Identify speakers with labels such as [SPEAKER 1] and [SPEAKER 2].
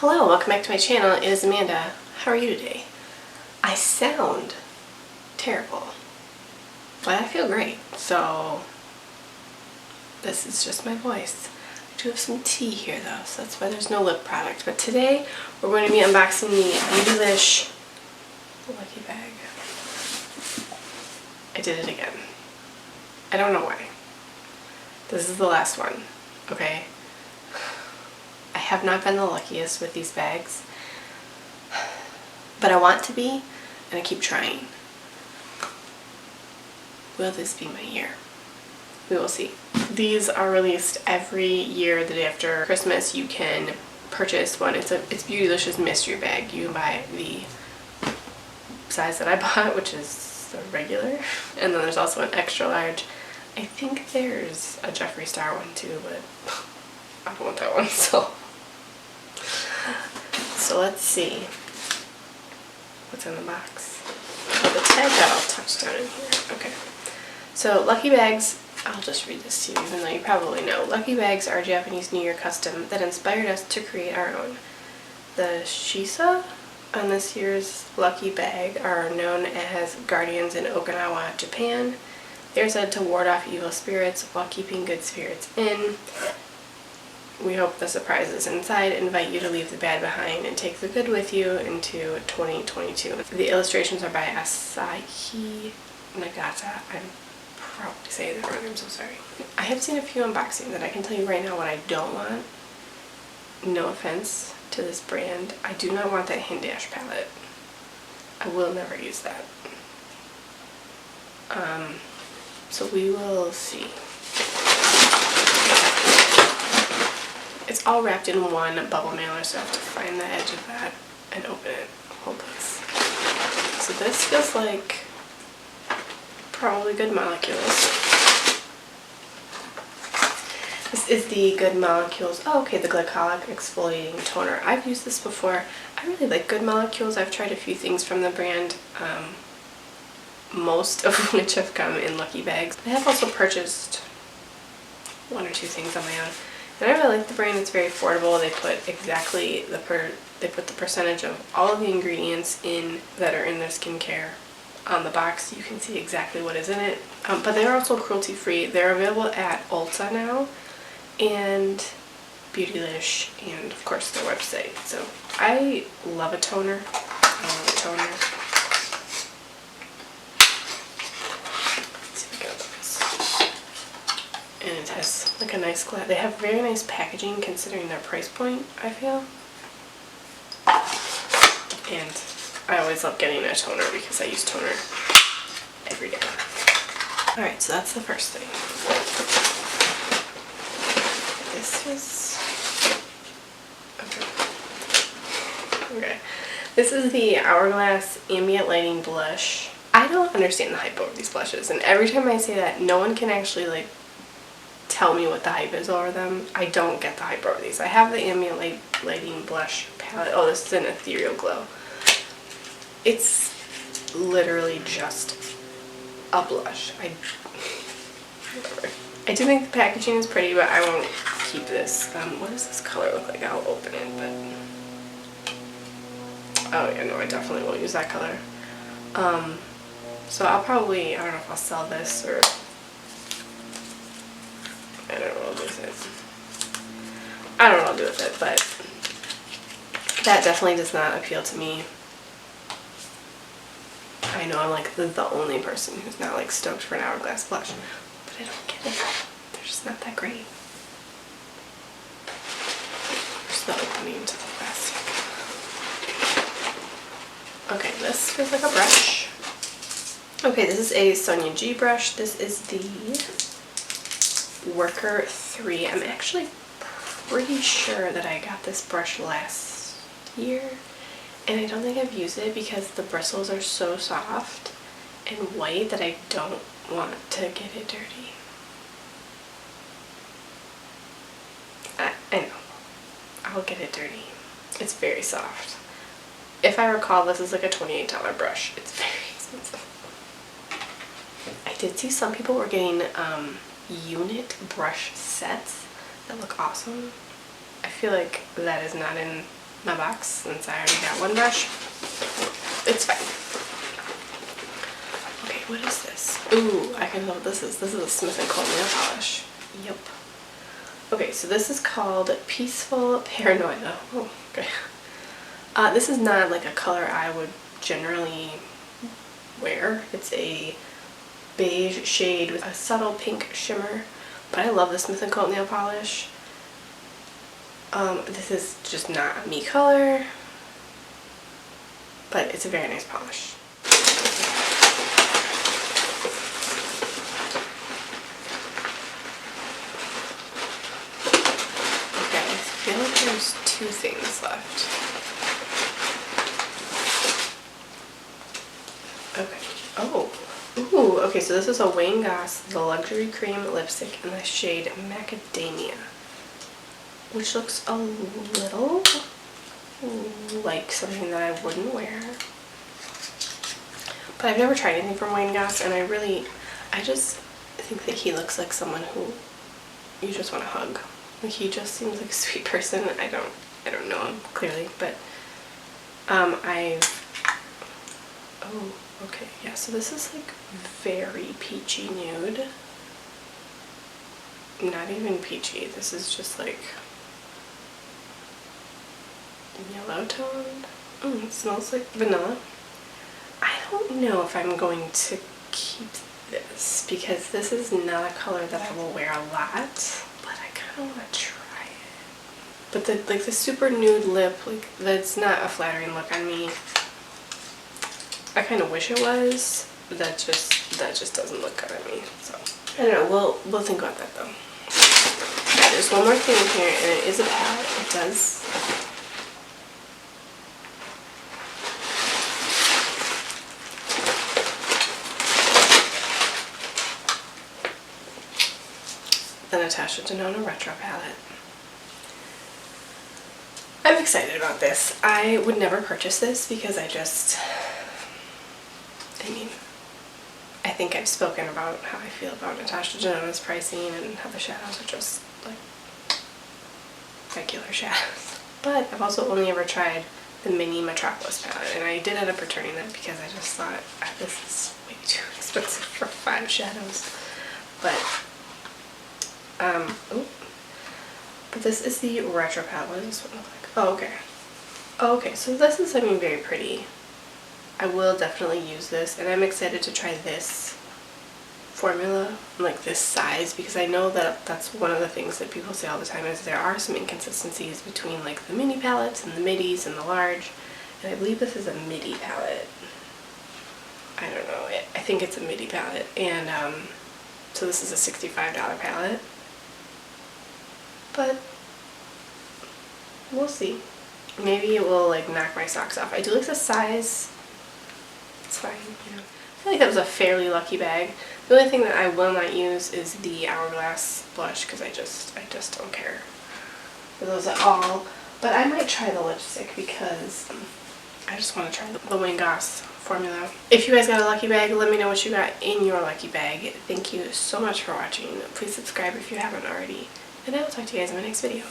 [SPEAKER 1] Hello, welcome back to my channel. It is Amanda. How are you today? I sound terrible, but I feel great. So this is just my voice. I do have some tea here though, so that's why there's no lip product. But today we're going to be unboxing the Beautylish Lucky Bag. I did it again. I don't know why. This is the last one, okay? I have not been the luckiest with these bags, but I want to be, and I keep trying. Will this be my year? We will see. These are released every year the day after Christmas. You can purchase one. It's Beautylish's mystery bag. You can buy the size that I bought, which is the regular, and then there's also an extra large. I think there's a Jeffree Star one too, but I don't want that one, so let's see what's in the box. Oh, the tag got all touched down in here. Okay. So Lucky Bags, I'll just read this to you even though you probably know. Lucky Bags are a Japanese New Year custom that inspired us to create our own. The shisa on this year's Lucky Bag are known as guardians in Okinawa, Japan. They're said to ward off evil spirits while keeping good spirits in. We hope the surprises inside invite you to leave the bad behind and take the good with you into 2022. The illustrations are by Asahi Nagata. I'm probably saying that wrong, I'm so sorry. I have seen a few unboxings that I can tell you right now what I don't want. No offense to this brand. I do not want that Hindash palette. I will never use that. So we will see. It's all wrapped in one bubble mailer, so I have to find the edge of that and open it. Hold this. So this feels like probably Good Molecules. This is the Good Molecules, the glycolic exfoliating toner. I've used this before. I really like Good Molecules. I've tried a few things from the brand, most of which have come in Lucky Bags. I have also purchased one or two things on my own. And I really like the brand. It's very affordable. They put exactly the percentage of all of the ingredients in that are in their skincare on the box. You can see exactly what is in it. But they are also cruelty free. They're available at Ulta now and Beautylish and of course their website. So I love a toner. I love a toner. And it has like a nice glass. They have very nice packaging considering their price point, I feel. And I always love getting a toner because I use toner every day. Alright, so that's the first thing. This is... Okay. This is the Hourglass Ambient Lighting Blush. I don't understand the hype over these blushes, and every time I say that, no one can actually like tell me what the hype is over them. I don't get the hype over these. I have the Ambient Lighting Blush palette. Oh, this is an Ethereal Glow. It's literally just a blush. I do think the packaging is pretty, but I won't keep this. What does this color look like? I'll open it, but... Oh yeah, no, I definitely won't use that color. So I'll probably, I don't know if I'll sell this or... I don't know what I'll do with it. I don't know what I'll do with it, but that definitely does not appeal to me. I know I'm like the only person who's not like stoked for an Hourglass blush, but I don't get it. They're just not that great. There's the opening to the plastic. Okay, this feels like a brush. Okay, this is a Sonia G brush. This is the Worker 3. I'm actually pretty sure that I got this brush last year, and I don't think I've used it because the bristles are so soft and white that I don't want to get it dirty. I know. I'll get it dirty. It's very soft. If I recall, this is like a $28 brush. It's very expensive. I did see some people were getting unit brush sets that look awesome. I feel like that is not in my box since I already got one brush. It's fine. Okay, what is this? Ooh, I can know what this is. This is a Smith & Co. nail polish. Yep. Okay, so this is called Peaceful Paranoia. Oh, okay. This is not like a color I would generally wear. It's a beige shade with a subtle pink shimmer, but I love the Smith & Co. nail polish. This is just not a me color, but it's a very nice polish. Okay, I feel like there's two things left. Okay. Oh. Ooh, okay, so this is a Wayne Goss, the Luxury Cream Lipstick in the shade Macadamia, which looks a little like something that I wouldn't wear. But I've never tried anything from Wayne Goss, and I just think that he looks like someone who you just want to hug. Like, he just seems like a sweet person. I don't know him clearly, but oh, okay, yeah, so this is like very peachy nude. Not even peachy, this is just like yellow toned. It smells like vanilla. I don't know if I'm going to keep this because this is not a color that I will wear a lot, but I kind of want to try it. But the super nude lip, like, that's not a flattering look on me. I kind of wish it was. That just doesn't look good on me. So I don't know. We'll think about that though. Okay, there's one more thing in here, and it is a palette. It does. The Natasha Denona Retro palette. I'm excited about this. I would never purchase this because I think I've spoken about how I feel about Natasha Denona's pricing and how the shadows are just like regular shadows. But I've also only ever tried the mini Metropolis palette, and I did end up returning that because I just thought this is way too expensive for 5 shadows. But this is the retro palette. What does this one look like? Oh, okay. Oh, okay, so this is something very pretty. I will definitely use this, and I'm excited to try this formula, like this size, because I know that that's one of the things that people say all the time is there are some inconsistencies between like the mini palettes and the midis and the large, and I believe this is a midi palette. I don't know, I think it's a midi palette, and so this is a $65 palette, but we'll see. Maybe it will like knock my socks off. I do like the size. It's fine, you know. I feel like that was a fairly lucky bag. The only thing that I will not use is the Hourglass blush because I just don't care for those at all. But I might try the lipstick because I just want to try the Wayne Goss formula. If you guys got a lucky bag, let me know what you got in your lucky bag. Thank you so much for watching. Please subscribe if you haven't already. And I will talk to you guys in my next video.